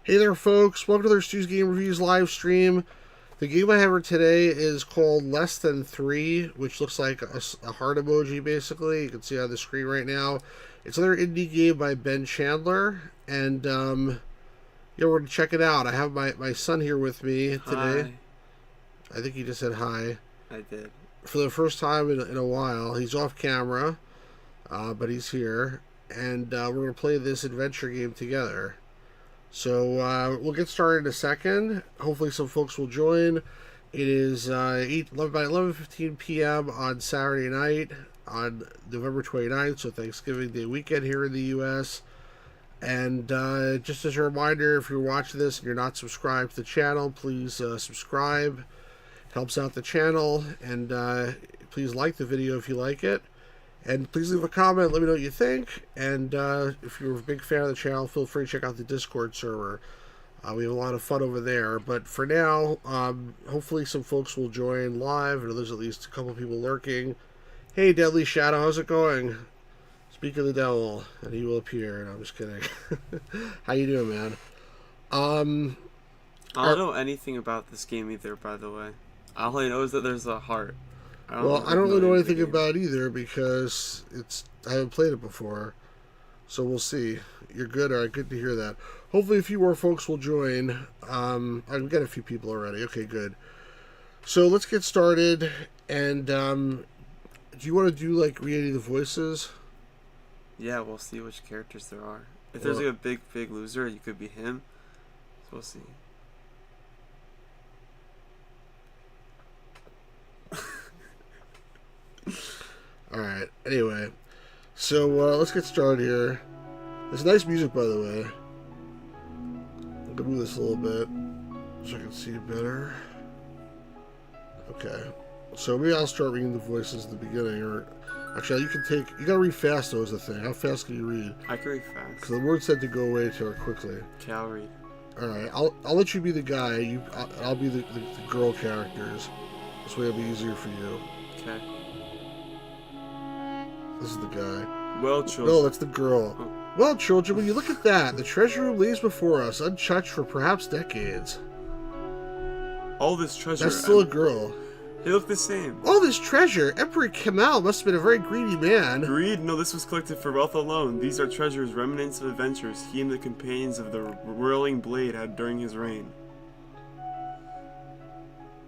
Hey there, folks. Welcome to their Stu's Game Reviews live stream. The game I have for today is called Less Than 3, which looks like a heart emoji, basically. You can see on the screen right now. It's another indie game by Ben Chandler, and yeah, we're going to check it out. I have my son here with me today. Hi. I think he just said hi. I did. For the first time in a while. He's off camera, but he's here, and we're going to play this adventure game together. So we'll get started in a second. Hopefully some folks will join. It is 11:15 p.m. on Saturday night on November 29th, so Thanksgiving Day weekend here in the U.S. And just as a reminder, if you're watching this and you're not subscribed to the channel, please subscribe. Helps out the channel. And please like the video if you like it. And please leave a comment, let me know what you think. And if you're a big fan of the channel, feel free to check out the Discord server. We have a lot of fun over there. But for now, hopefully some folks will join live. And there's at least a couple people lurking. Hey, Deadly Shadow, how's it going? Speak of the devil, and he will appear. No, I'm just kidding. How you doing, man? I don't know anything about this game either, by the way. All I know is that there's a heart. I don't really know anything about it either because I haven't played it before. So we'll see. You're good. All right, good to hear that. Hopefully a few more folks will join. I've got a few people already. Okay, good. So let's get started. And do you want to do read any of the voices? Yeah, we'll see which characters there are. If there's a big loser, you could be him. So we'll see. Alright, anyway. So, let's get started here. There's nice music, by the way. I'm gonna move this a little bit so I can see it better. Okay. So maybe I'll start reading the voices at the beginning, or... Actually, you gotta read fast, though, is the thing. How fast can you read? I can read fast. Because the words said to go away too quickly. Okay, I'll read. Alright, I'll let you be the guy. I'll be the girl characters. This way it'll be easier for you. Okay. This is the guy. Well, children. No, that's the girl. Oh. Well, children, when you look at that, the treasure room lays before us, untouched for perhaps decades. All this treasure... That's still a girl. They look the same. All this treasure! Emperor Kemal must have been a very greedy man. Greed? No, this was collected for wealth alone. These are treasures, remnants of adventures he and the companions of the whirling blade had during his reign.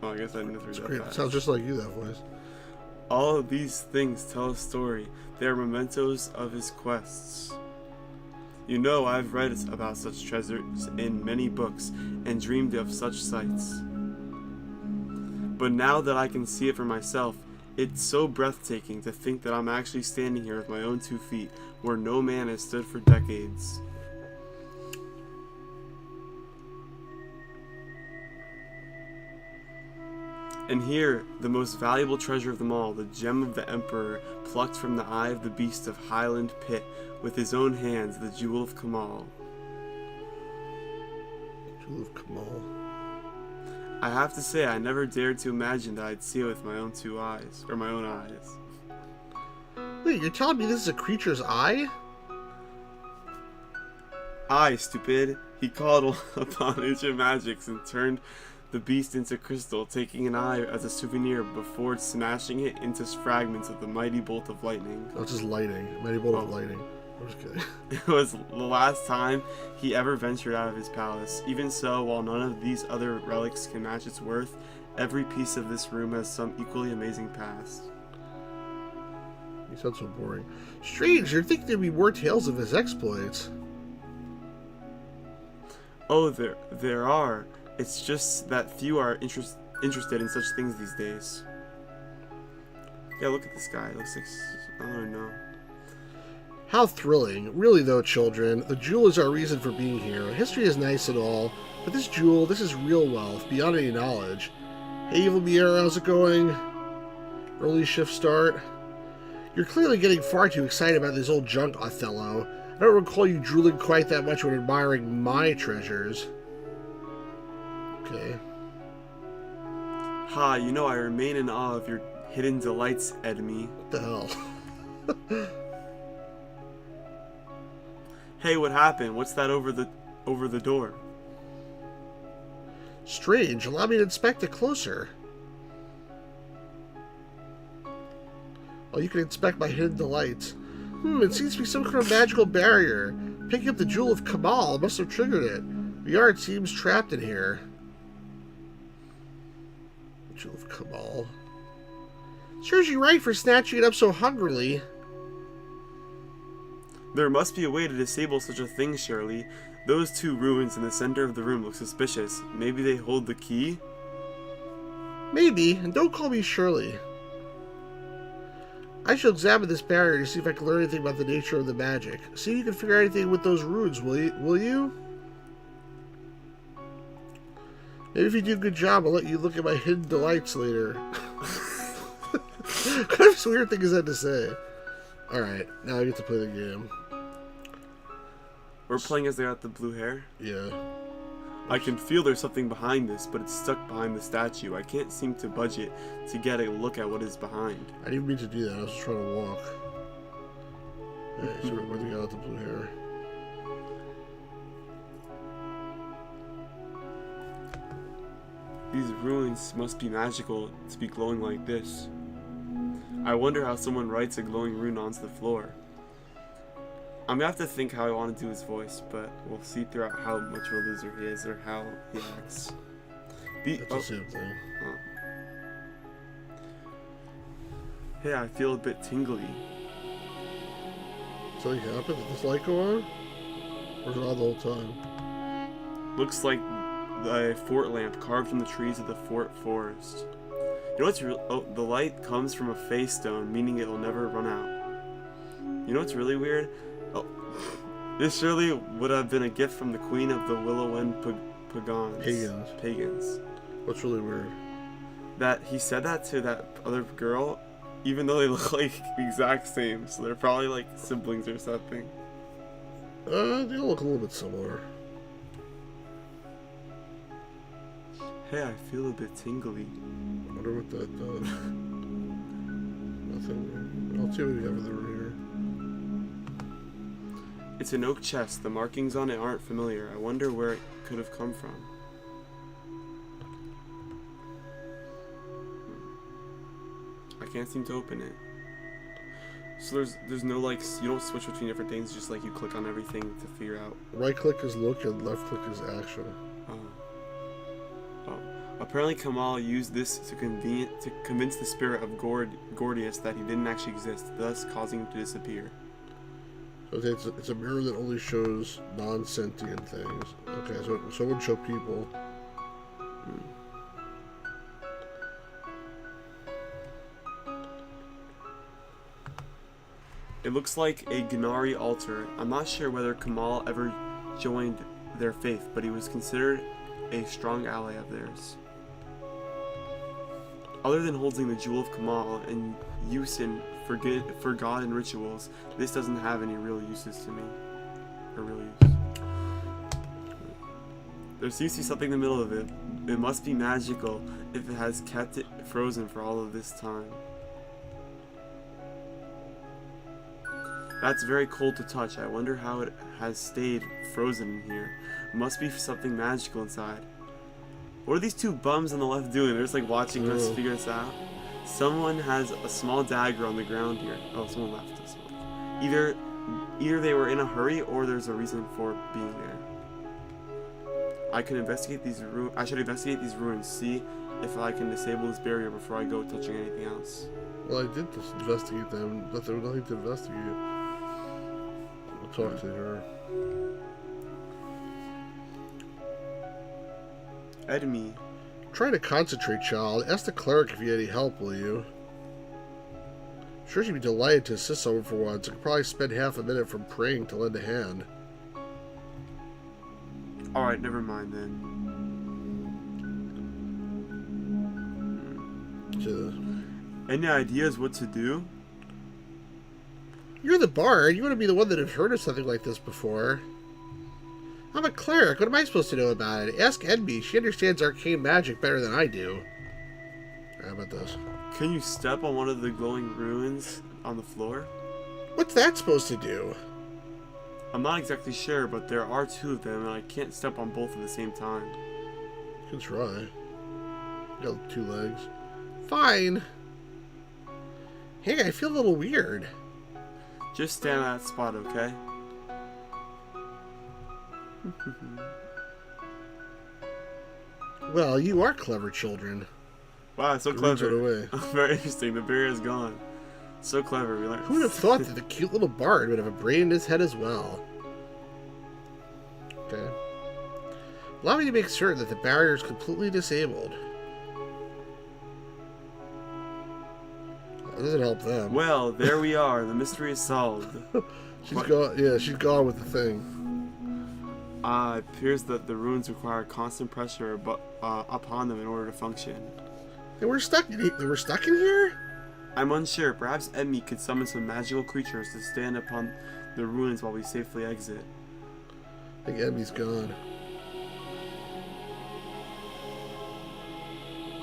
Oh, I guess I didn't read that great. fast. Sounds just like you, that voice. All of these things tell a story. They are mementos of his quests. You know, I've read about such treasures in many books and dreamed of such sights. But now that I can see it for myself, it's so breathtaking to think that I'm actually standing here with my own 2 feet, where no man has stood for decades. And here, the most valuable treasure of them all, the gem of the Emperor, plucked from the eye of the beast of Highland Pit, with his own hands, the jewel of Kemal. Jewel of Kemal. I have to say, I never dared to imagine that I'd see it with my own 2 eyes, or my own eyes. Wait, you're telling me this is a creature's eye? Aye, stupid. He called upon ancient magics and turned the beast into crystal, taking an eye as a souvenir before smashing it into fragments with the mighty bolt of lightning. Oh, it's just lightning. Mighty bolt of lightning. I'm just kidding. It was the last time he ever ventured out of his palace. Even so, while none of these other relics can match its worth, every piece of this room has some equally amazing past. You sound so boring. Strange, you'd think there'd be more tales of his exploits. Oh, there are. It's just that few are interested in such things these days. Yeah, look at this guy. It looks like... I don't know. How thrilling. Really though, children, the jewel is our reason for being here. History is nice and all, but this jewel, this is real wealth, beyond any knowledge. Hey, Evil Miera, how's it going? Early shift start. You're clearly getting far too excited about this old junk, Othello. I don't recall you drooling quite that much when admiring my treasures. Okay. Ha, you know I remain in awe of your hidden delights, enemy. What the hell? Hey, what happened? What's that over the door? Strange. Allow me to inspect it closer. Oh, you can inspect my hidden delights. It seems to be some kind of magical barrier. Picking up the Jewel of Kamal must have triggered it. Yard seems trapped in here. Jewel of Kamal. Serves you right for snatching it up so hungrily. There must be a way to disable such a thing, Shirley. Those two ruins in the center of the room look suspicious. Maybe they hold the key? Maybe, and don't call me Shirley. I shall examine this barrier to see if I can learn anything about the nature of the magic. See if you can figure out anything with those runes, will you? Maybe if you do a good job, I'll let you look at my hidden delights later. What kind of weird thing is that to say? Alright, now I get to play the game. We're playing as they got the blue hair? Yeah. I can feel there's something behind this, but it's stuck behind the statue. I can't seem to budge it to get a look at what is behind. I didn't mean to do that. I was just trying to walk. Hey, so where the guy with the blue hair? These ruins must be magical to be glowing like this. I wonder how someone writes a glowing rune onto the floor. I'm gonna have to think how I want to do his voice, but we'll see throughout how much of a loser he is or how he acts. That's the same thing. Oh. Hey, I feel a bit tingly. Something happened? Did this light go on? Or was it on the whole time? Looks like the fort lamp carved from the trees of the fort forest. You know what's the light comes from a face stone, meaning it will never run out. You know what's really weird? Oh, this surely would have been a gift from the queen of the Willowen Pagans. What's really weird? That he said that to that other girl, even though they look like the exact same, so they're probably like siblings or something. They all look a little bit similar. Hey, I feel a bit tingly. I wonder what that does. Nothing. I'll see what we have in the room here. It's an oak chest. The markings on it aren't familiar. I wonder where it could have come from. I can't seem to open it. So there's no like, you don't switch between different things, just like you click on everything to figure out. Right click is look and left click is action. Oh. Apparently Kamal used this to convince the spirit of Gordius that he didn't actually exist, thus causing him to disappear. So it's a mirror that only shows non-sentient things. Okay, so it would show people. It looks like a Gennari altar. I'm not sure whether Kamal ever joined their faith, but he was considered a strong ally of theirs. Other than holding the Jewel of Kamal and use in forgotten rituals, this doesn't have any real uses to me. Or real use. There seems to be something in the middle of it. It must be magical if it has kept it frozen for all of this time. That's very cold to touch. I wonder how it has stayed frozen in here. It must be something magical inside. What are these two bums on the left doing? They're just like watching us figure this out. Someone has a small dagger on the ground here. Oh, someone left this one. Either they were in a hurry or there's a reason for being there. I should investigate these ruins, see if I can disable this barrier before I go touching anything else. Well, I did just investigate them, but there was nothing to investigate. We'll talk to her. Edme. Try to concentrate, child. Ask the cleric if you need any help, will you? I'm sure she'd be delighted to assist someone for once. I could probably spend half a minute from praying to lend a hand. Alright, never mind then. Any ideas what to do? You're the bard. You want to be the one that has heard of something like this before. I'm a cleric. What am I supposed to know about it? Ask Edme. She understands arcane magic better than I do. How about this? Can you step on one of the glowing ruins on the floor? What's that supposed to do? I'm not exactly sure, but there are two of them, and I can't step on both at the same time. can try. Got 2 legs. Fine. Hey, I feel a little weird. Just stand in that spot, okay? Well, you are clever children. Wow, so The clever. rooms went Very interesting. The barrier is gone. So clever. We learned. Who would have thought that the cute little bard would have a brain in his head as well? Okay. Allow me to make certain that the barrier is completely disabled. That doesn't help them. Well, there we are. The mystery is solved. She's gone. Yeah, she's gone with the thing. It appears that the runes require constant pressure upon them in order to function. And we're stuck. We're stuck in here. I'm unsure. Perhaps Emmy could summon some magical creatures to stand upon the ruins while we safely exit. I think Emmy's gone.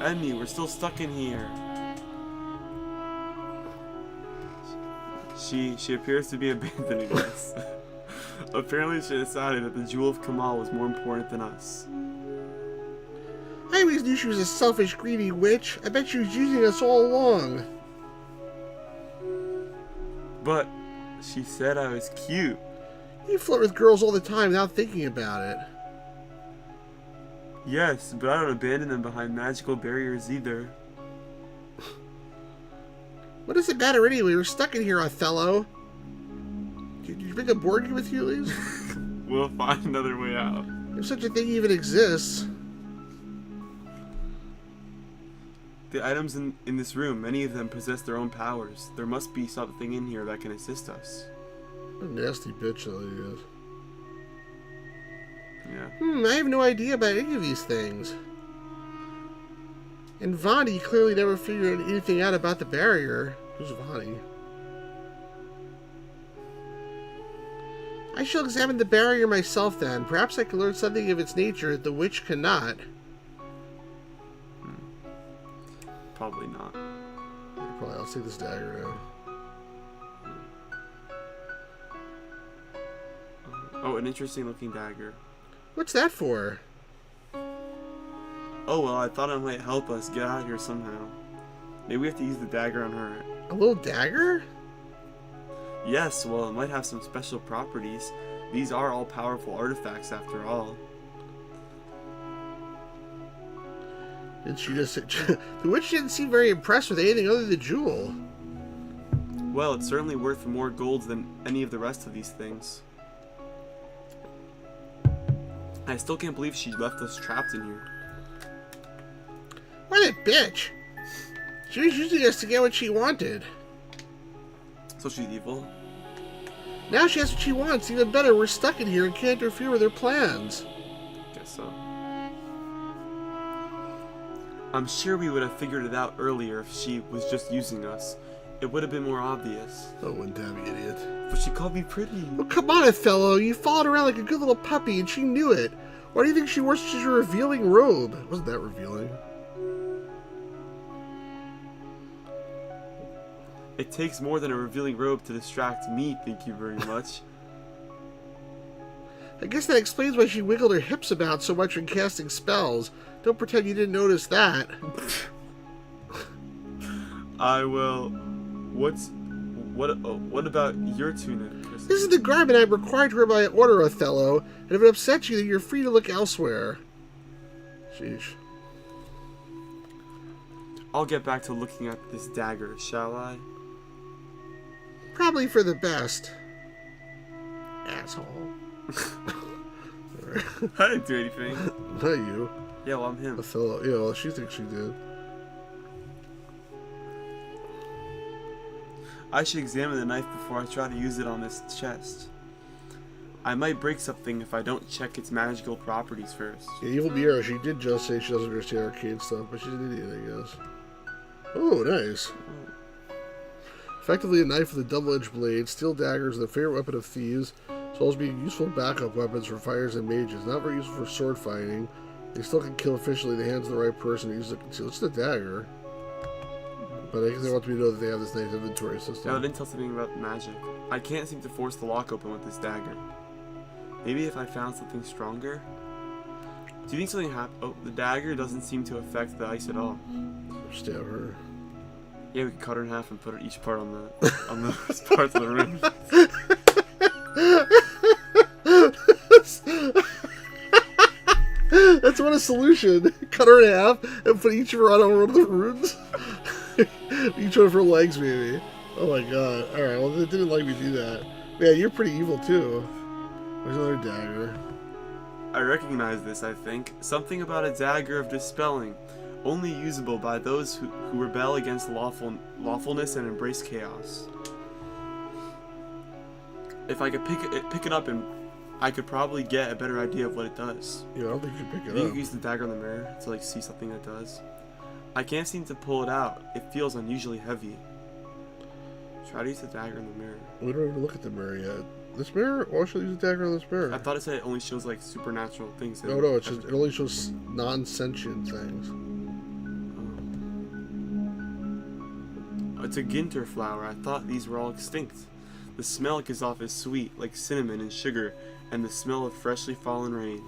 Emmy, we're still stuck in here. She appears to be abandoning us. Apparently she decided that the Jewel of Kamal was more important than us. I always knew she was a selfish, greedy witch. I bet she was using us all along. But she said I was cute. You flirt with girls all the time without thinking about it. Yes, but I don't abandon them behind magical barriers either. What does it matter anyway? We're stuck in here, Othello. Did you bring a board game with you, at least? We'll find another way out. If such a thing even exists. The items in this room, many of them possess their own powers. There must be something in here that can assist us. What a nasty bitch that he is. Yeah. I have no idea about any of these things. And Vani clearly never figured anything out about the barrier. Who's Vani? I shall examine the barrier myself then. Perhaps I can learn something of its nature that the witch cannot. Probably not. Probably. I'll take this dagger now. Oh, an interesting looking dagger. What's that for? Oh well, I thought it might help us get out of here somehow. Maybe we have to use the dagger on her. A little dagger? Yes, well, it might have some special properties. These are all powerful artifacts after all. Did she just... the witch didn't seem very impressed with anything other than the jewel. Well, it's certainly worth more gold than any of the rest of these things. I still can't believe she left us trapped in here. What a bitch! She was using us to get what she wanted. So she's evil? Now she has what she wants. Even better, we're stuck in here and can't interfere with her plans. Guess so. I'm sure we would have figured it out earlier if she was just using us. It would have been more obvious. Oh, one damn idiot. But she called me pretty. Oh, come on, Othello. You followed around like a good little puppy, and she knew it. Why do you think she wore such a revealing robe? Wasn't that revealing? It takes more than a revealing robe to distract me, thank you very much. I guess that explains why she wiggled her hips about so much when casting spells. Don't pretend you didn't notice that. I will... What about your tunic, Kristen? This is the garment I'm required to wear by order, Othello, and if it upsets you, then you're free to look elsewhere. Sheesh. I'll get back to looking at this dagger, shall I? Probably for the best. Asshole. I didn't do anything. Not you. Yeah, well, I'm him. Othello. Yeah, well, she thinks she did. I should examine the knife before I try to use it on this chest. I might break something if I don't check its magical properties first. Yeah, Evil Miera, she did just say she doesn't understand arcane stuff, but she's an idiot, I guess. Oh, nice. Effectively a knife with a double-edged blade, steel daggers are the favorite weapon of thieves, as well as being useful backup weapons for fighters and mages. Not very useful for sword fighting. They still can kill efficiently in the hands of the right person who uses it to conceal. It's a dagger. But I guess they want me to know that they have this nice inventory system. No, it didn't tell something about magic. I can't seem to force the lock open with this dagger. Maybe if I found something stronger? Do you think something happened? Oh, the dagger doesn't seem to affect the ice at all. Stab her. Yeah, we could cut her in half and put each part on the parts of the room. That's what a solution. Cut her in half and put each of her on one of the runes. Each one of her legs, maybe. Oh my god. Alright, well, they didn't let me do that. Yeah, you're pretty evil, too. There's another dagger. I recognize this, I think. Something about a dagger of dispelling, only usable by those who rebel against lawfulness and embrace chaos. If I could pick it up, and I could probably get a better idea of what it does. Yeah, I don't think you can pick it You up. can use the dagger in the mirror to like see something it does. I can't seem to pull it out. It feels unusually heavy. Try to use the dagger in the mirror. We don't even look at the mirror yet. This mirror? Why should I use a dagger on this mirror? I thought it said it only shows like supernatural things. No, it only shows non-sentient things. It's a ginter flower. I thought these were all extinct. The smell it gives off is sweet, like cinnamon and sugar, and the smell of freshly fallen rain.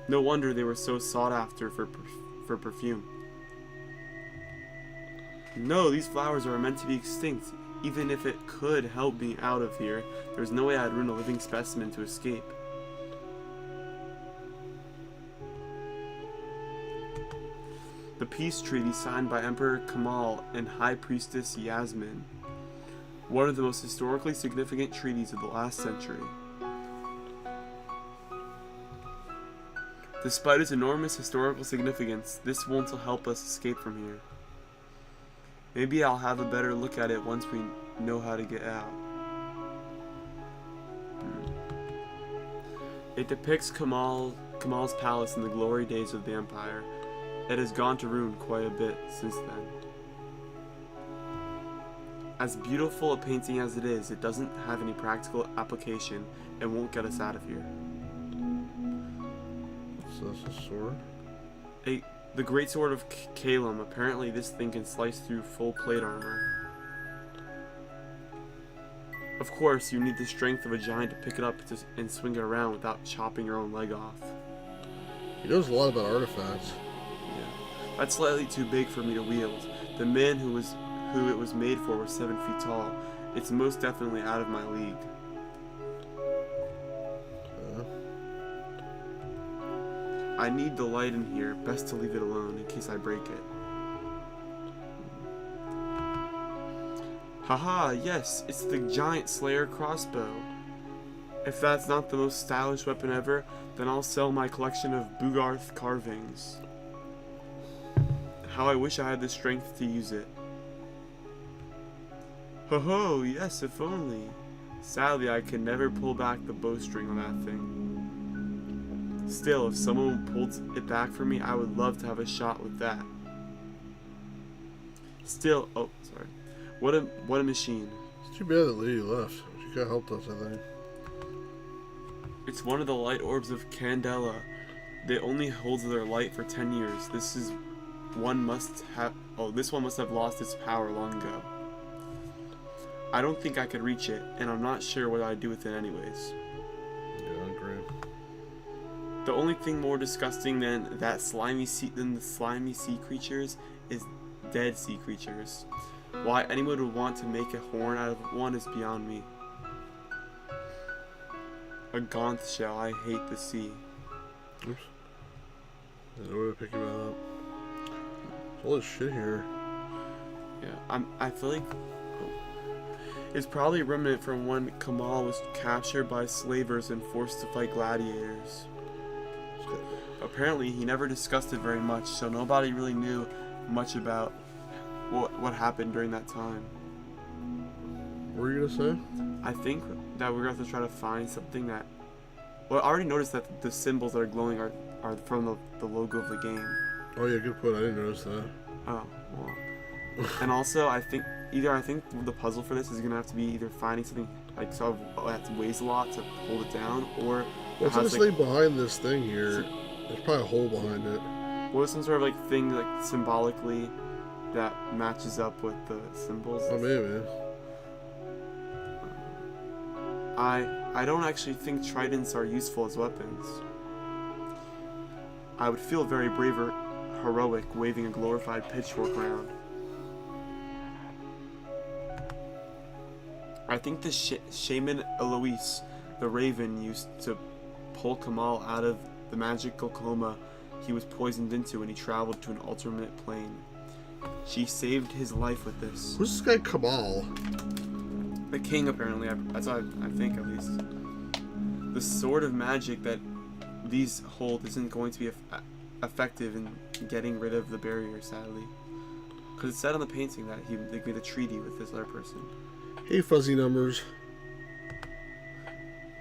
No wonder they were so sought after for perfume. No, these flowers are meant to be extinct. Even if it could help me out of here, there's no way I'd ruin a living specimen to escape. The peace treaty signed by Emperor Kamal and High Priestess Yasmin. One of the most historically significant treaties of the last century. Despite its enormous historical significance, this won't help us escape from here. Maybe I'll have a better look at it once we know how to get out. It depicts Kamal's palace in the glory days of the Empire. It has gone to ruin quite a bit since then. As beautiful a painting as it is, it doesn't have any practical application and won't get us out of here. So that's a sword? The great sword of Kalem. Apparently this thing can slice through full plate armor. Of course, you need the strength of a giant to pick it up and swing it around without chopping your own leg off. He knows a lot about artifacts. Yeah, that's slightly too big for me to wield. The man who it was made for was 7 feet tall. It's most definitely out of my league. I need the light in here. Best to leave it alone in case I break it. Haha, yes, it's the giant Slayer crossbow. If that's not the most stylish weapon ever, then I'll sell my collection of Bugarth carvings. How I wish I had the strength to use it. Ho ho, yes, if only. Sadly, I can never pull back the bowstring on that thing. Still, if someone pulled it back for me, I would love to have a shot with that. Still, oh, sorry. What a machine. It's too bad the lady left. She could have helped us, I think. It's one of the light orbs of Candela. They only hold their light for 10 years. This one must have lost its power long ago. I don't think I could reach it, and I'm not sure what I'd do with it anyways. Yeah, I agree. The only thing more disgusting than the slimy sea creatures is dead sea creatures. Why anyone would want to make a horn out of one is beyond me. A Gonth shell, I hate the sea. Oops. There's no way to pick him up. There's all this shit here. Yeah, I feel like it's probably a remnant from when Kamal was captured by slavers and forced to fight gladiators. Apparently, he never discussed it very much, so nobody really knew much about what happened during that time. What were you gonna say? I think that we're going to have to try to find something that... Well, I already noticed that the symbols that are glowing are from the logo of the game. Oh yeah, good point. I didn't notice that. Oh, well. And also, I think the puzzle for this is going to have to be either finding something like sort of that weighs a lot to hold it down, or... What's this thing behind this thing here? There's probably a hole behind it. What is some sort of like thing like symbolically that matches up with the symbols? Oh, maybe. I don't actually think tridents are useful as weapons. I would feel very brave or heroic waving a glorified pitchfork around. I think the shaman Eloise, the raven, used to pull Kamal out of the magical coma he was poisoned into when he traveled to an alternate plane. She saved his life with this. Who's this guy Kamal? The king, apparently. That's what I think, at least. The sort of magic that these hold isn't going to be effective in getting rid of the barrier, sadly. Because it said on the painting that he made a treaty with this other person. Hey, fuzzy numbers.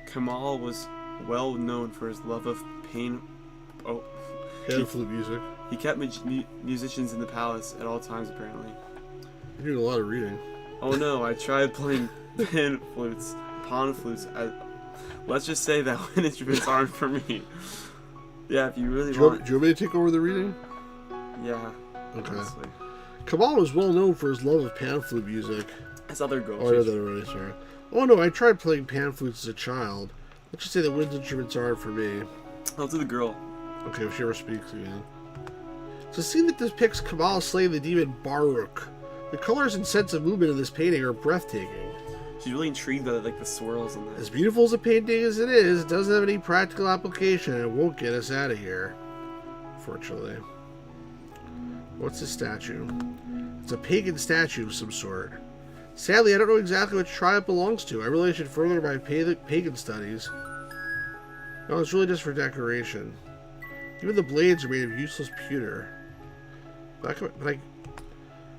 Kamal was well known for his love of pan flute music. He kept musicians in the palace at all times, apparently. You're doing a lot of reading. Oh no, I tried playing pan flutes. Let's just say that wind instruments aren't for me. Yeah, if you really want... Do you want me to take over the reading? Yeah. Okay. Honestly. Kamal was well known for his love of pan flute music. That's other girl. Oh, I know that already, sorry. Oh no, I tried playing pan flutes as a child. Let's just say that wind instruments aren't for me. I'll do the girl. Okay, if she ever speaks again. It's a scene that depicts Kamal slaying the demon Baruch. The colors and sense of movement in this painting are breathtaking. She's really intrigued by the swirls in As this. beautiful as a painting as it is, it doesn't have any practical application and it won't get us out of here. Fortunately. What's this statue? It's a pagan statue of some sort. Sadly, I don't know exactly which tribe it belongs to. I really should further my pagan studies. No, it's really just for decoration. Even the blades are made of useless pewter.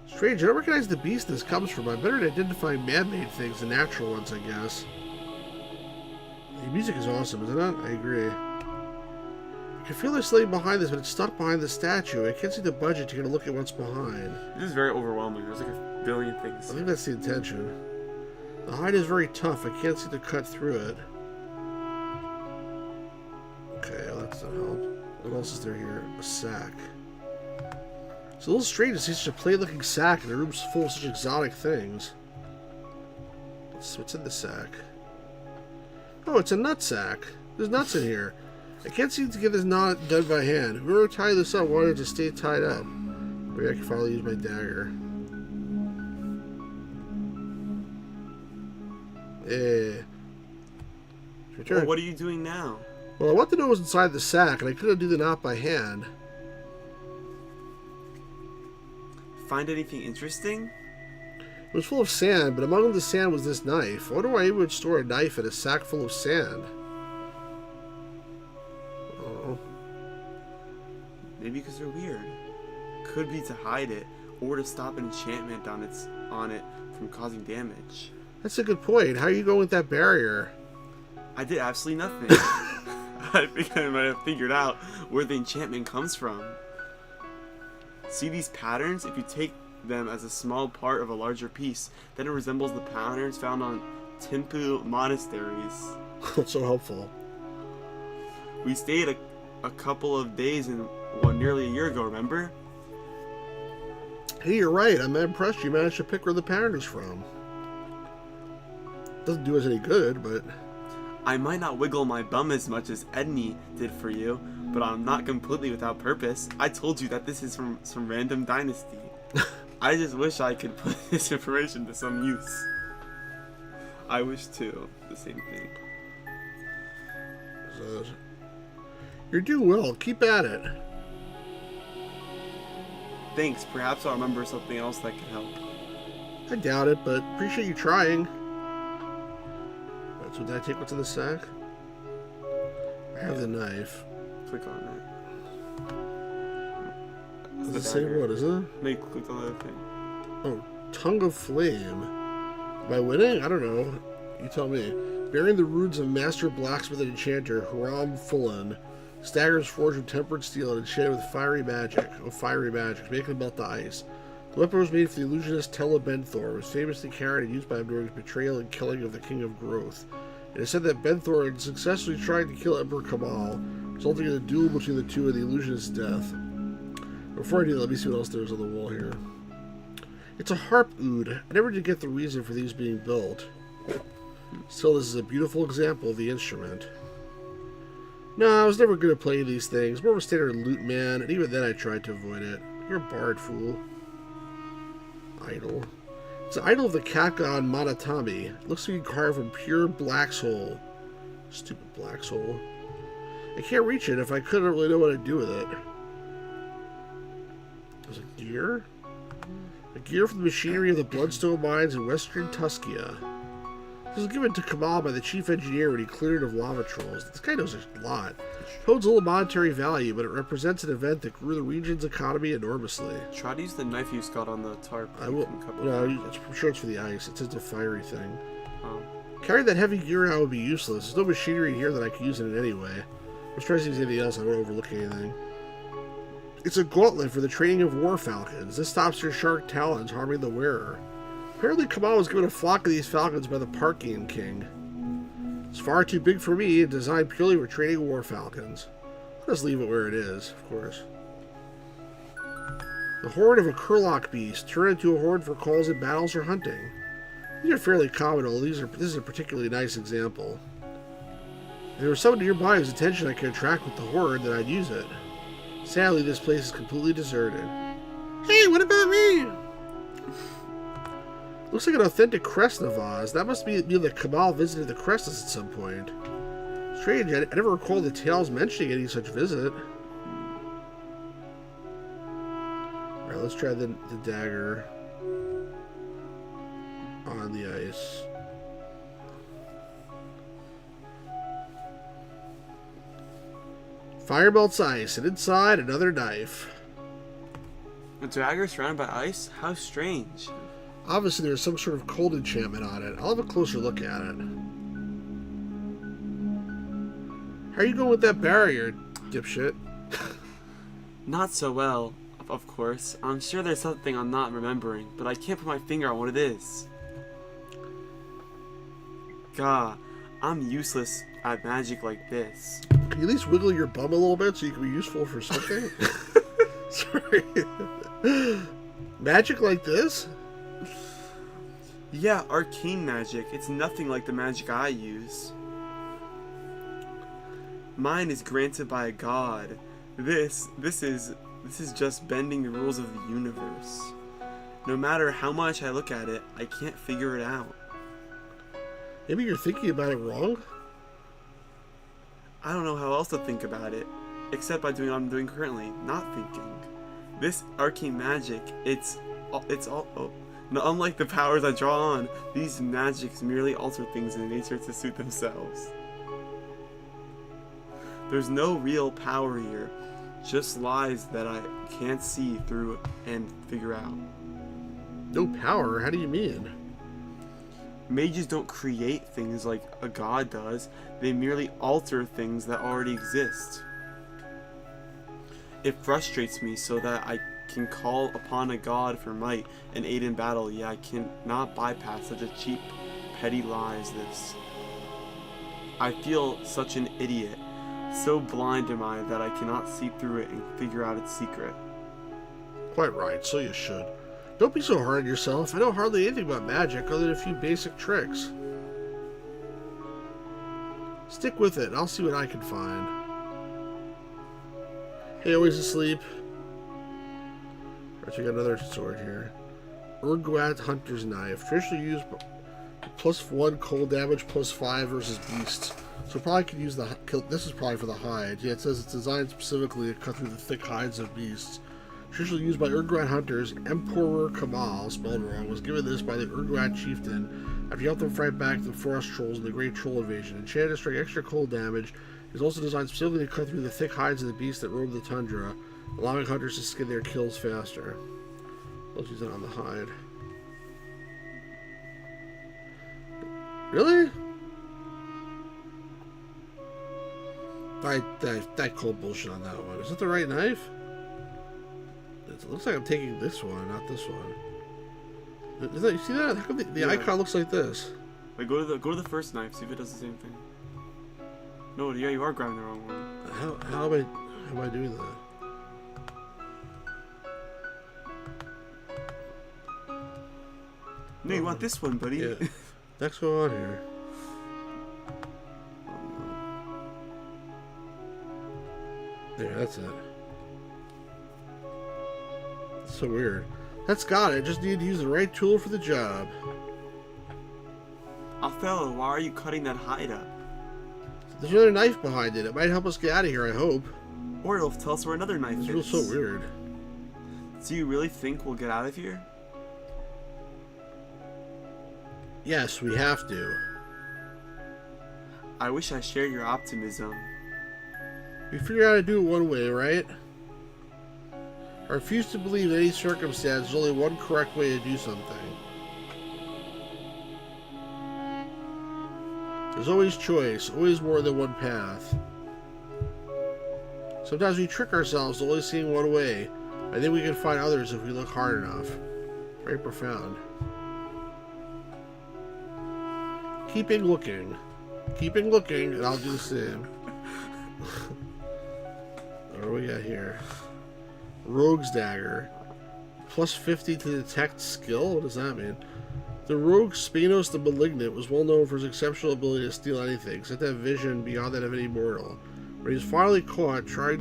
Strange, I don't recognize the beast this comes from. I'm better at identifying man-made things than natural ones, I guess. The music is awesome, isn't it? I agree. I can feel there's something behind this, but it's stuck behind the statue. I can't see the budget to get a look at what's behind. This is very overwhelming. There's like a billion things. I think that's the intention. The hide is very tough. I can't seem to cut through it. Okay, well, that doesn't help. What else is there here? A sack. It's a little strange to see such a plain-looking sack in a room full of such exotic things. What's in the sack? Oh, it's a nut sack. There's nuts in here. I can't seem to get this knot done by hand. Whoever tied this up wanted to stay tied up. Maybe I can finally use my dagger. Yeah. Well, what are you doing now? Well, I want to know what was inside the sack, and I couldn't do the knot by hand. Find anything interesting? It was full of sand, but among the sand was this knife. I wonder why anyone would store a knife in a sack full of sand. Oh. Maybe because they're weird. Could be to hide it, or to stop an enchantment on it from causing damage. That's a good point. How are you going with that barrier? I did absolutely nothing. I think I might have figured out where the enchantment comes from. See these patterns? If you take them as a small part of a larger piece, then it resembles the patterns found on Timpu monasteries. That's so helpful. We stayed a couple of days in one nearly a year ago, remember? Hey, you're right. I'm impressed you managed to pick where the pattern is from. Doesn't do us any good, but... I might not wiggle my bum as much as Edney did for you, but I'm not completely without purpose. I told you that this is from some random dynasty. I just wish I could put this information to some use. I wish too. The same thing. So, you're doing well. Keep at it. Thanks. Perhaps I'll remember something else that could help. I doubt it, but appreciate you trying. So did I take what's in the sack? I have the knife. Click on that. Does it say what, isn't it? No, you clicked on the other thing. Oh, Tongue of Flame. Am I winning? I don't know. You tell me. Bearing the runes of Master Blacksmith and Enchanter, Huram Fullen. Staggers forged with tempered steel and enchanted with fiery magic. Oh, fiery magic. Making melt the ice. The weapon was made for the illusionist Tella Benthor. It was famously carried and used by him during his betrayal and killing of the King of Growth. It is said that Benthor had successfully tried to kill Emperor Kamal, resulting in a duel between the two and the illusionist's death. Before I do that, let me see what else there is on the wall here. It's a harp oud. I never did get the reason for these being built. Still, this is a beautiful example of the instrument. No, I was never good at playing these things. More of a standard loot man, and even then I tried to avoid it. You're a bard, fool. Idol. It's an idol of the cat god Monotami. It looks to be carved from pure black soul. Stupid black soul. I can't reach it. If I could, I don't really know what to do with it. There's a gear? A gear from the machinery of the Bloodstone mines in western Tuscia. This was given to Kamal by the chief engineer when he cleared it of lava trolls. This guy knows a lot. It holds little monetary value, but it represents an event that grew the region's economy enormously. Try to use the knife you got on the tarp. I will. No, I'm sure it's for the ice. It's just a fiery thing. Oh. Carrying that heavy gear out would be useless. There's no machinery here that I could use it in any way. I was trying to use anything else. I won't overlook anything. It's a gauntlet for the training of war falcons. This stops their shark talons harming the wearer. Apparently Kamal was given a flock of these falcons by the Parthian king. It's far too big for me and designed purely for training war falcons. I'll just leave it where it is, of course. The horn of a Kurlock beast. Turn into a horn for calls in battles or hunting. These are fairly common, although this is a particularly nice example. If there was someone nearby whose attention I could attract with the horn, then I'd use it. Sadly, this place is completely deserted. Hey, what about me? Looks like an authentic crest Navaz. That must mean that Kamal visited the Crestas at some point. Strange, I never recall the tales mentioning any such visit. Alright, let's try the dagger on the ice. Fire melts ice, and inside another knife. A dagger surrounded by ice? How strange. Obviously, there's some sort of cold enchantment on it. I'll have a closer look at it. How are you going with that barrier, dipshit? Not so well, of course. I'm sure there's something I'm not remembering, but I can't put my finger on what it is. Gah, I'm useless at magic like this. Can you at least wiggle your bum a little bit so you can be useful for something? Sorry. Magic like this? Yeah, arcane magic. It's nothing like the magic I use. Mine is granted by a god. This is just bending the rules of the universe. No matter how much I look at it, I can't figure it out. Maybe you're thinking about it wrong? I don't know how else to think about it, except by doing what I'm doing currently, not thinking. This arcane magic, it's all. Now, unlike the powers I draw on, these magics merely alter things in nature to suit themselves. There's no real power here, just lies that I can't see through and figure out. No power? How do you mean? Mages don't create things like a god does, they merely alter things that already exist. It frustrates me so that I can call upon a god for might and aid in battle, yet I cannot bypass such a cheap, petty lie as this. I feel such an idiot. So blind am I that I cannot see through it and figure out its secret. Quite right, so you should. Don't be so hard on yourself. I know hardly anything about magic other than a few basic tricks. Stick with it, and I'll see what I can find. Hey, always asleep. Alright, so we got another sword here. Urguat Hunter's Knife. Traditionally used +1 cold damage, +5 versus beasts. So probably could use the... This is probably for the hide. Yeah, it says it's designed specifically to cut through the thick hides of beasts. Traditionally used by Urguat hunters, Emperor Kamal, spelled wrong, was given this by the Urguat chieftain after he helped them fight back the frost trolls in the Great Troll Invasion. Enchanted to strike extra cold damage, it is also designed specifically to cut through the thick hides of the beasts that roam the tundra, allowing hunters to skin their kills faster. Let's use it on the hide. Really? That cold bullshit on that one. Is that the right knife? It looks like I'm taking this one, not this one. You see that? How come the icon looks like this? Wait, go to the first knife, see if it does the same thing. No, yeah, you are grabbing the wrong one. How am I doing that? No, you want this one, buddy. Yeah. What's going on here? There, that's it. That's so weird. That's got it. Just need to use the right tool for the job. Othello, why are you cutting that hide up? There's another knife behind it. It might help us get out of here, I hope. Or it'll tell us where another knife is. This feels so weird. Do you really think we'll get out of here? Yes, we have to. I wish I shared your optimism. We figured out how to do it one way, right? I refuse to believe in any circumstance there's only one correct way to do something. There's always choice, always more than one path. Sometimes we trick ourselves to only seeing one way. I think we can find others if we look hard enough. Very profound. Keeping looking. Keeping looking, and I'll do the same. What do we got here? Rogue's Dagger. Plus 50 to detect skill? What does that mean? The rogue Spinos the Malignant was well known for his exceptional ability to steal anything, except that vision beyond that of any mortal. When he was finally caught, trying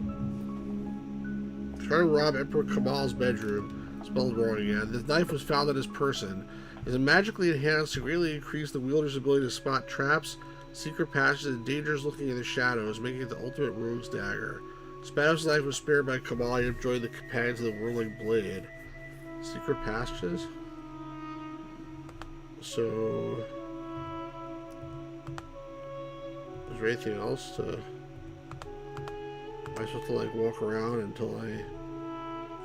to rob Emperor Kamal's bedroom. Spelled wrong again. The knife was found on his person. It is magically enhanced to greatly increase the wielder's ability to spot traps, secret passages, and dangers looking in the shadows, making it the ultimate rogue's dagger. Spanos' knife was spared by Kamal and joined the companions of the whirling blade. Secret passages? So... is there anything else to... am I supposed to like walk around until I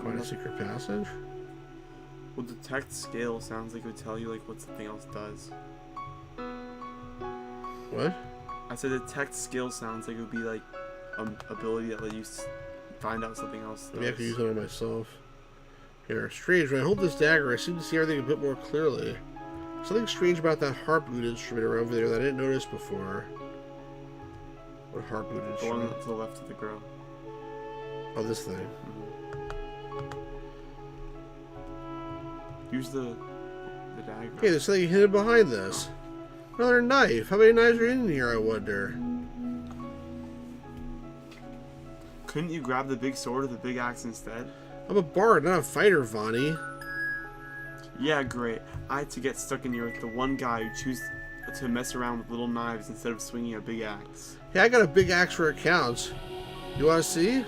find a secret passage? Well, detect scale sounds like it would tell you like what something else does. What? I said detect skill sounds like it would be like an ability that let you find out something else does. Maybe I could use it on myself. Here, strange. When I hold this dagger, I seem to see everything a bit more clearly. Something strange about that harpoon instrument over there that I didn't notice before. What harpoon The instrument? one to the left of the girl. Oh, this thing. Use the dagger. Hey, there's something hidden behind this. Another knife. How many knives are in here, I wonder? Couldn't you grab the big sword or the big axe instead? I'm a bard, not a fighter, Vonnie. Yeah, great. I had to get stuck in here with the one guy who chose to mess around with little knives instead of swinging a big axe. Hey, I got a big axe for accounts. You want to see?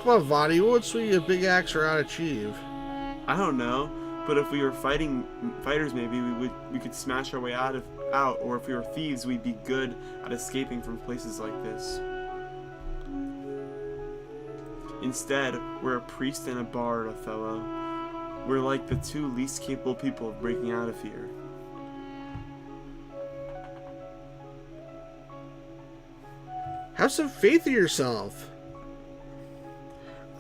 Come on, Vonnie. What would swinging a big axe around achieve? I don't know, but if we were fighters, maybe we could smash our way out, or if we were thieves, we'd be good at escaping from places like this. Instead, we're a priest and a bard, Othello. We're like the two least capable people of breaking out of here. Have some faith in yourself.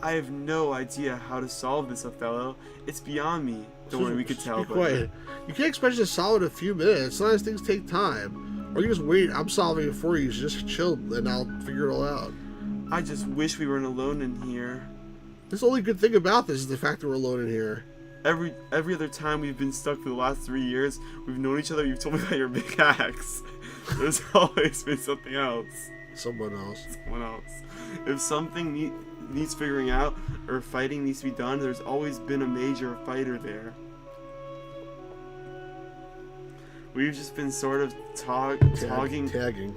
I have no idea how to solve this, Othello. It's beyond me. Don't worry, we could tell. Be quiet. You can't expect you to solve it in a few minutes. Sometimes things take time. Or you just wait. I'm solving it for you. So just chill, and I'll figure it all out. I just wish we weren't alone in here. The only good thing about this is the fact that we're alone in here. Every other time we've been stuck for the last 3 years, we've known each other. You've told me about your big axe. There's always been something else. Someone else. Someone else. If something needs figuring out or fighting needs to be done, there's always been a major fighter there. We've just been sort of tagging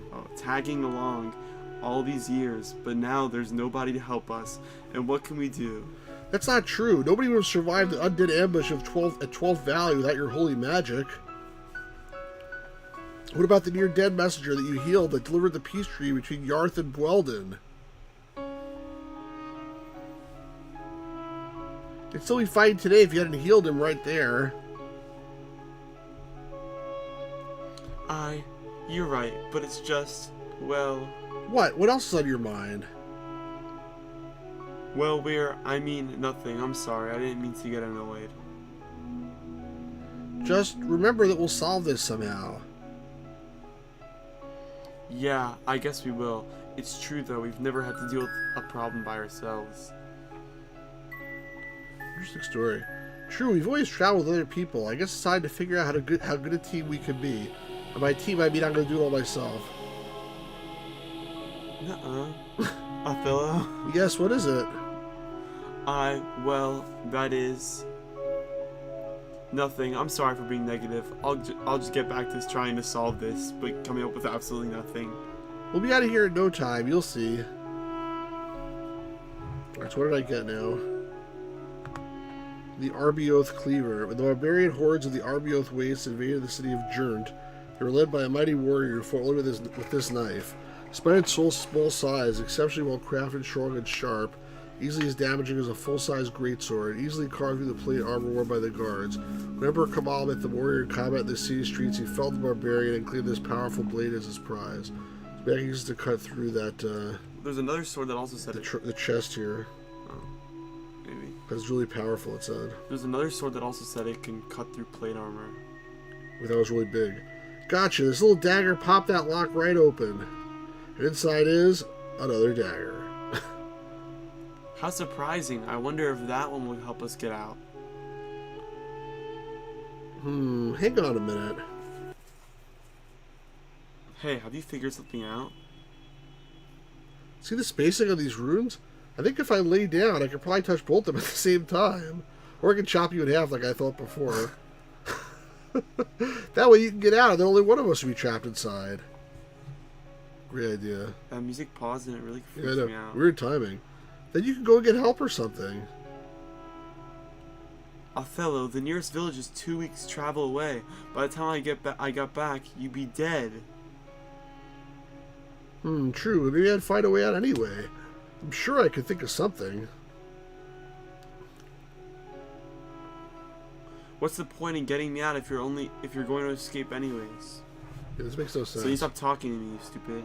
along all these years, but now there's nobody to help us. And what can we do? That's not true. Nobody would have survived the undead ambush of 12th Valley without your holy magic. What about the near-dead messenger that you healed that delivered the peace treaty between Yarth and Bweldon? He'd still be fighting today if you hadn't healed him right there. You're right, but it's just, well... What? What else is on your mind? Well, nothing. I'm sorry. I didn't mean to get annoyed. Just remember that we'll solve this somehow. Yeah, I guess we will. It's true, though. We've never had to deal with a problem by ourselves. Interesting story. True, we've always traveled with other people. I guess it's time to figure out how good a team we can be. And by team, I mean I'm going to do it all myself. Nuh-uh. Othello? Yes, what is it? Well, that is nothing. I'm sorry for being negative. I'll just get back to trying to solve this, but coming up with absolutely nothing. We'll be out of here in no time. You'll see. Alright, so what did I get now? The Arbioth Cleaver. When the barbarian hordes of the Arbioth Wastes invaded the city of Jurnt, they were led by a mighty warrior who fought only with this knife. Despite its small size, exceptionally well crafted, strong, and sharp, easily as damaging as a full-size greatsword, easily carved through the plate armor worn by the guards. When Emperor Kamal met the warrior in combat in the city streets, he felled the barbarian and claimed this powerful blade as his prize. His back used to cut through that, There's another sword that also said the chest here. Oh, maybe. Because it's really powerful, it said. There's another sword that also said it can cut through plate armor. Well, that was really big. Gotcha, this little dagger popped that lock right open. And inside is another dagger. How surprising. I wonder if that one will help us get out. Hang on a minute. Hey, have you figured something out? See the spacing of these runes? I think if I lay down, I could probably touch both of them at the same time. Or I can chop you in half like I thought before. That way you can get out and then only one of us will be trapped inside. Great idea. That music paused and it really freaked Yeah, I know. me out. Weird timing. Then you can go and get help or something. Othello, the nearest village is 2 weeks travel away. By the time I got back, you'd be dead. True. Maybe I'd find a way out anyway. I'm sure I could think of something. What's the point in getting me out if you're going to escape anyways? Yeah, this makes no sense. So you stop talking to me, you stupid.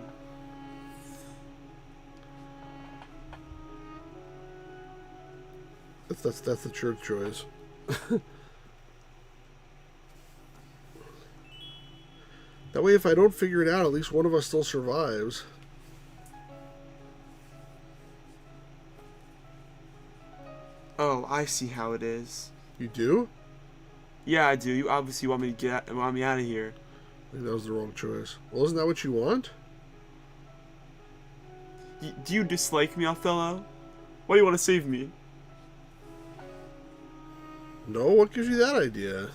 That's the church choice. That way, if I don't figure it out, at least one of us still survives. Oh, I see how it is. You do? Yeah, I do. You obviously want me out of here. I think that was the wrong choice. Well, isn't that what you want? Do you dislike me, Othello? Why do you want to save me? No, what gives you that idea?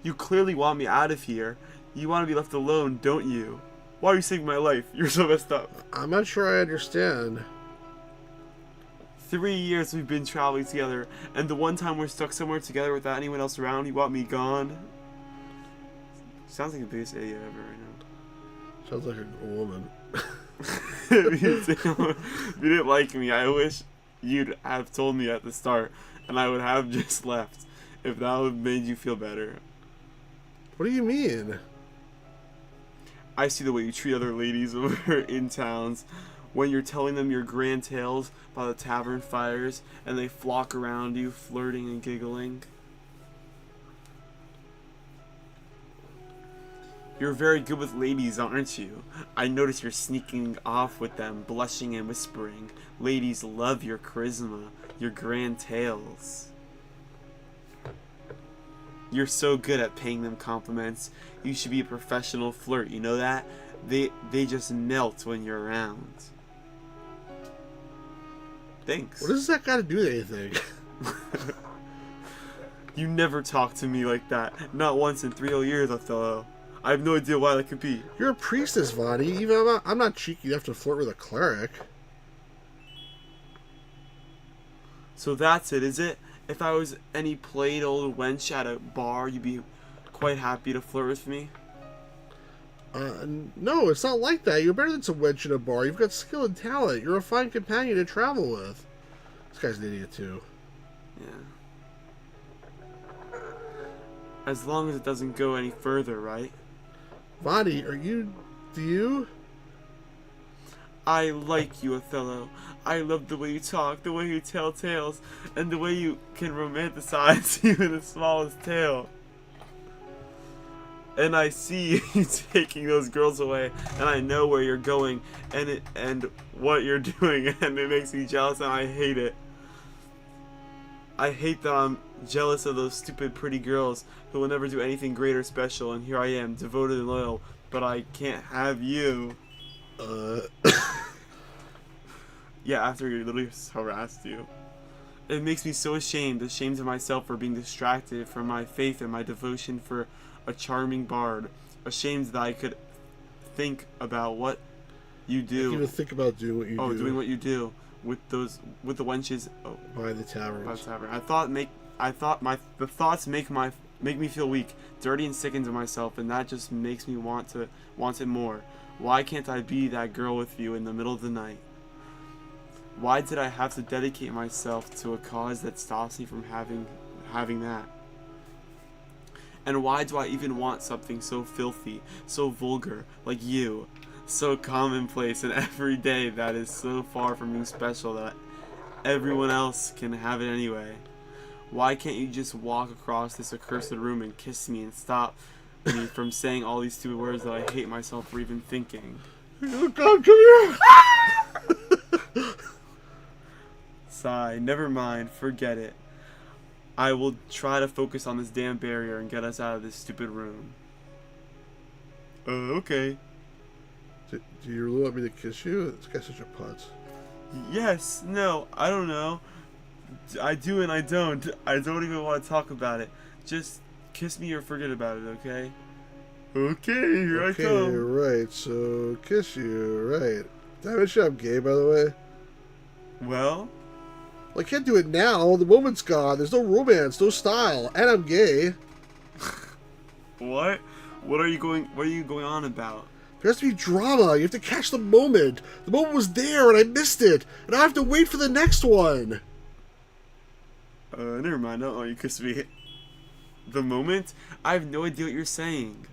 You clearly want me out of here. You want to be left alone, don't you? Why are you saving my life? You're so messed up. I'm not sure I understand. 3 years we've been traveling together, and the one time we're stuck somewhere together without anyone else around, you want me gone? Sounds like the biggest idiot ever right now. Sounds like a woman. If you didn't like me, I wish you'd have told me at the start, and I would have just left, if that would have made you feel better. What do you mean? I see the way you treat other ladies over in towns, when you're telling them your grand tales by the tavern fires, and they flock around you, flirting and giggling. You're very good with ladies, aren't you? I notice you're sneaking off with them, blushing and whispering. Ladies love your charisma, your grand tales. You're so good at paying them compliments. You should be a professional flirt, you know that? They just melt when you're around. Thanks. What does that got to do with anything? You never talk to me like that. Not once in 3 whole years, Othello. I have no idea why that could be. You're a priestess, Vani. Even I'm not cheeky enough to flirt with a cleric. So that's it, is it? If I was any plain old wench at a bar, you'd be quite happy to flirt with me? No, it's not like that. You're better than some wench in a bar. You've got skill and talent. You're a fine companion to travel with. This guy's an idiot, too. Yeah. As long as it doesn't go any further, right? Vani, do you? I like you, Othello. I love the way you talk, the way you tell tales, and the way you can romanticize even the smallest tale. And I see you taking those girls away, and I know where you're going, and what you're doing, and it makes me jealous, and I hate it. I hate that I'm jealous of those stupid pretty girls who will never do anything great or special, and here I am, devoted and loyal, but I can't have you. Uh, Yeah, after he literally harassed you. It makes me so ashamed of myself for being distracted from my faith and my devotion for a charming bard. Ashamed that I could think about what you I can't do. even think about doing what you do. Doing what you do with the wenches. By the taverns. By the tavern. The thoughts make me feel weak, dirty, and sickened of myself, and that just makes me want it more. Why can't I be that girl with you in the middle of the night? Why did I have to dedicate myself to a cause that stops me from having that? And why do I even want something so filthy, so vulgar, like you, so commonplace and everyday that is so far from being special that everyone else can have it anyway? Why can't you just walk across this accursed room and kiss me and stop me from saying all these stupid words that I hate myself for even thinking? Oh God, come here! Sigh, never mind, forget it. I will try to focus on this damn barrier and get us out of this stupid room. Okay. Do you really want me to kiss you? This guy's such a putz. Yes, no, I don't know. I do and I don't. I don't even want to talk about it. Just kiss me or forget about it, okay? Okay, here I come. Okay, right, so kiss you, right. Did I mention I'm gay, by the way? Well? Well, I can't do it now. The moment's gone. There's no romance, no style, and I'm gay. What? What are you going on about? There has to be drama. You have to catch the moment. The moment was there, and I missed it. And I have to wait for the next one. Never mind. I don't want you to kiss me. The moment? I have no idea what you're saying.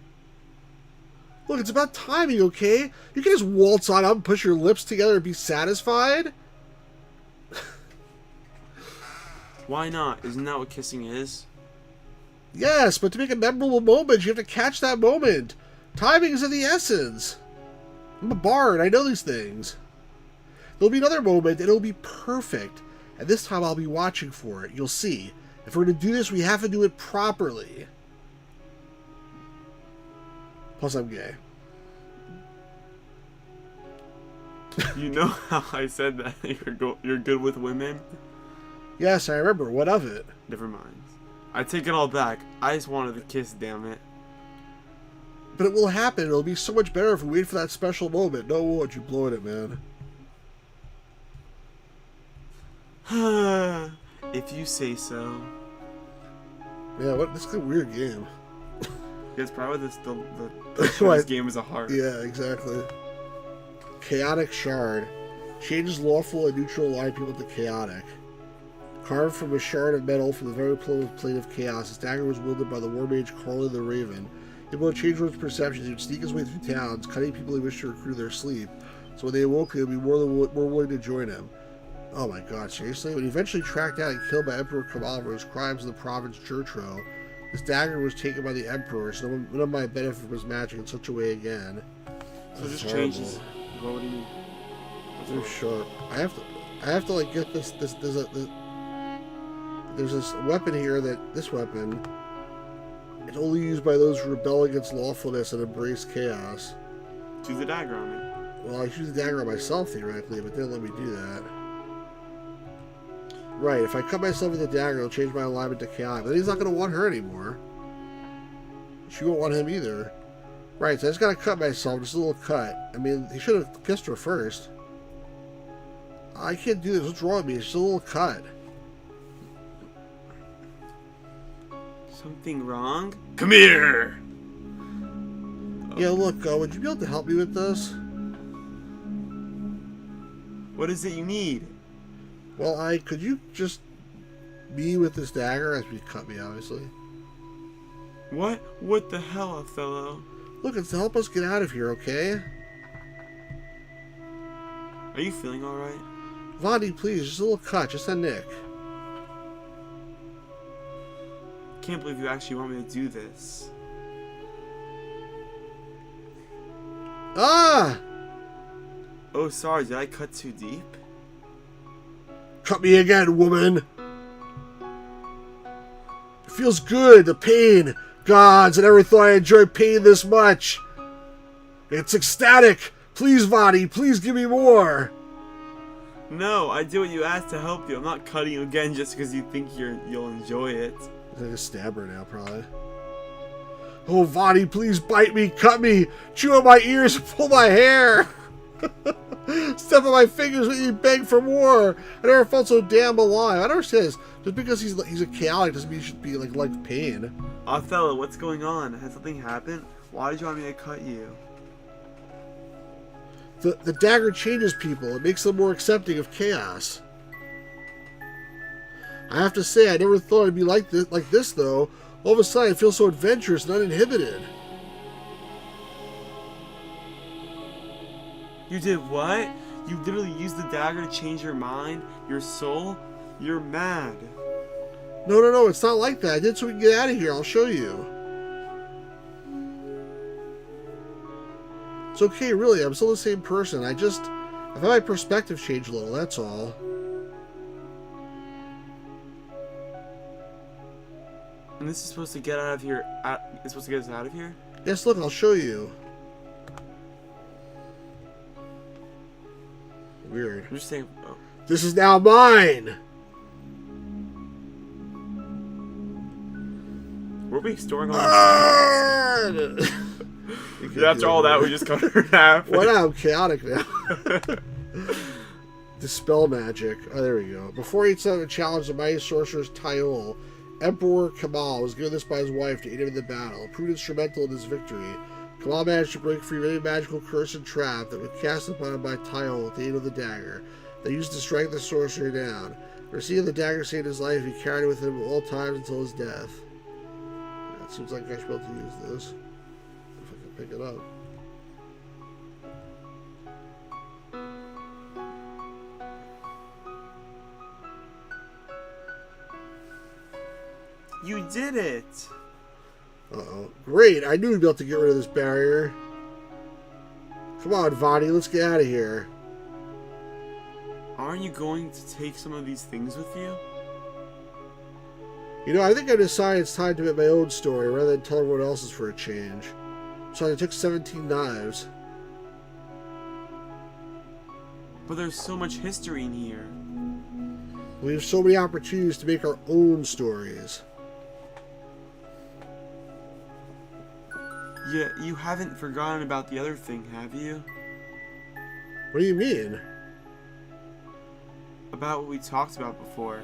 Look, it's about timing, okay? You can just waltz on up and push your lips together and be satisfied? Why not? Isn't that what kissing is? Yes, but to make a memorable moment, you have to catch that moment. Timing is of the essence. I'm a bard. I know these things. There'll be another moment, and it'll be perfect. And this time I'll be watching for it. You'll see. If we're going to do this, we have to do it properly. Plus, I'm gay. You know how I said that you're good with women? Yes, I remember. What of it? Never mind. I take it all back. I just wanted to kiss, damn it. But it will happen. It'll be so much better if we wait for that special moment. No, what you blowing it, man. If you say so. Yeah, what? This is a weird game. It's probably this game is a heart. Yeah, exactly. Chaotic Shard. Changes lawful and neutral aligned people to chaotic. Carved from a shard of metal from the very plane of chaos, his dagger was wielded by the war mage Carlin the Raven. Able to change one's perceptions, he would sneak his way through towns, cutting people he wished to recruit in their sleep. So when they awoke, they would be more willing to join him. Oh my god, seriously? When he eventually tracked down and killed by Emperor Kamal for his crimes in the province Jertro, his dagger was taken by the Emperor, so none of my benefit from his magic in such a way again. So this changes. What do you mean? They're sharp. I have to like get this. There's this weapon here this weapon. It's only used by those who rebel against lawfulness and embrace chaos. Choose the dagger on me. Well, I choose the dagger on myself theoretically, but they didn't let me do that. Right, if I cut myself with the dagger, it'll change my alignment to chaotic. But then he's not going to want her anymore. She won't want him either. Right, so I just got to cut myself, just a little cut. I mean, he should have kissed her first. I can't do this. What's wrong with me? It's just a little cut. Something wrong? Come here! Yeah, look, would you be able to help me with this? What is it you need? Well, could you just be with this dagger as you cut me, obviously? What? What the hell, Othello? Look, it's to help us get out of here, okay? Are you feeling alright? Vondi, please, just a little cut, just a nick. Can't believe you actually want me to do this. Ah! Oh, sorry, did I cut too deep? Cut me again, woman! It feels good, the pain. Gods, I never thought I enjoyed pain this much. It's ecstatic. Please, Vadi, please give me more. No, I do what you asked to help you. I'm not cutting you again just because you think you'll enjoy it. I'm gonna stab her now, probably. Oh, Vadi, please bite me, cut me, chew on my ears, pull my hair. Step on my fingers when you beg for more. I never felt so damn alive. I don't understand this. Just because he's a chaotic doesn't mean he should be like pain. Othello, what's going on? Has something happened? Why did you want me to cut you? The dagger changes people. It makes them more accepting of chaos. I have to say, I never thought I'd be like this though. All of a sudden, I feel so adventurous and uninhibited. You did what? You literally used the dagger to change your mind, your soul? You're mad. No, it's not like that. I did so we can get out of here. I'll show you. It's okay, really. I'm still the same person. I've had my perspective change a little, that's all. And this is supposed to get out of here. It's supposed to get us out of here? Yes, look, I'll show you. Weird. I'm just saying. Oh. This is now mine! Were we storing all this? After all that, we just cut her in half. Why not? I'm chaotic now. Dispel magic. Oh, there we go. Before he set a challenge the mighty sorcerer's Tyol, Emperor Kamal was given this by his wife to aid him in the battle. It proved instrumental in his victory. Kamal managed to break free many magical curse and trap that was cast upon him by Tyol with the aid of the dagger. They used to strike the sorcerer down. Receiving the dagger saved his life, he carried it with him at all times until his death. It seems like I should be able to use this. If I can pick it up. You did it! Uh-oh. Great! I knew we'd be able to get rid of this barrier. Come on, Vadi, let's get out of here. Aren't you going to take some of these things with you? You know, I think I decided it's time to make my own story rather than tell everyone else's for a change. So I took 17 knives. But there's so much history in here. We have so many opportunities to make our own stories. Yeah, you haven't forgotten about the other thing, have you? What do you mean? About what we talked about before.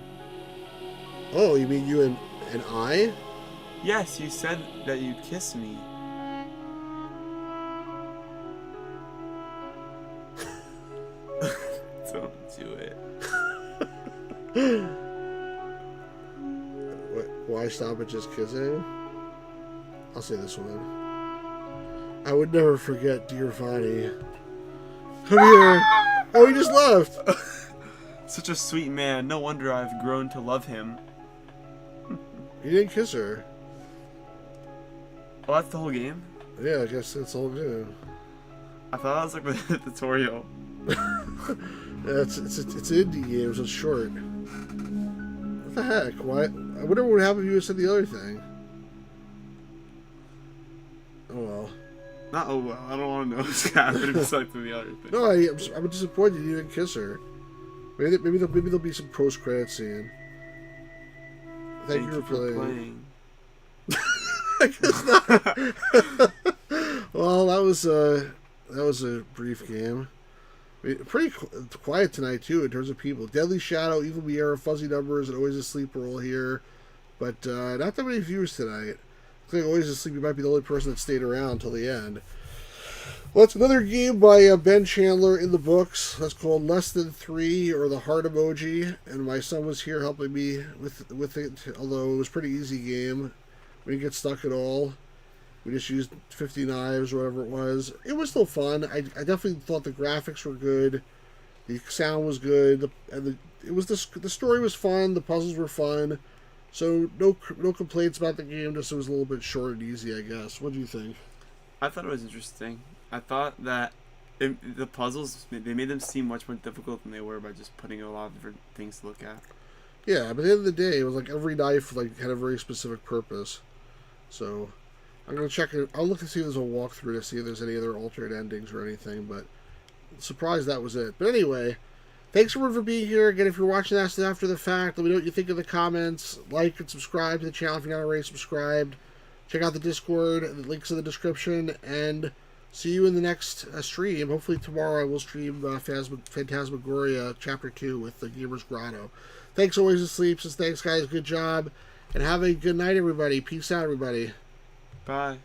Oh, you mean you and I? Yes, you said that you'd kiss me. Don't do it. Why stop at just kissing? I'll say this one. I would never forget, dear Vani. Come here. Oh, he just left. Such a sweet man. No wonder I've grown to love him. You didn't kiss her. Oh, that's the whole game? Yeah, I guess that's all game. I thought that was like the tutorial. Yeah, it's an indie game, so it's short. What the heck? Why? I wonder what would happen if you said the other thing. Oh well. Not oh well. I don't want to know what's happening besides the other thing. No, I'm disappointed you didn't kiss her. Maybe there'll be some post-credit scene. Thank you for playing. I guess not. Well, that was a brief game. Pretty quiet tonight too in terms of people. Deadly Shadow, Evil Miera, Fuzzy Numbers, and Always Asleep are all here, but not that many viewers tonight. I think Always Asleep, you might be the only person that stayed around until the end. Well, it's another game by Ben Chandler in the books. That's called Less Than 3, or the Heart Emoji. And my son was here helping me with it, although it was a pretty easy game. We didn't get stuck at all. We just used 50 knives or whatever it was. It was still fun. I definitely thought the graphics were good. The sound was good. The story was fun. The puzzles were fun. So no complaints about the game. Just it was a little bit short and easy, I guess. What do you think? I thought it was interesting. I thought that the puzzles, they made them seem much more difficult than they were by just putting a lot of different things to look at. Yeah, but at the end of the day, it was like every knife had a very specific purpose. So I'm gonna check it. I'll look to see if there's a walkthrough to see if there's any other alternate endings or anything. But Surprised that was it. But anyway, thanks everyone for being here. Again, if you're watching this after the fact, let me know what you think in the comments. Like and subscribe to the channel if you're not already subscribed. Check out the Discord. The link's in the description. And see you in the next stream. Hopefully tomorrow I will stream Phantasmagoria Chapter 2 with the Gamer's Grotto. Thanks always to Sleeps. Thanks, guys. Good job. And have a good night, everybody. Peace out, everybody. Bye.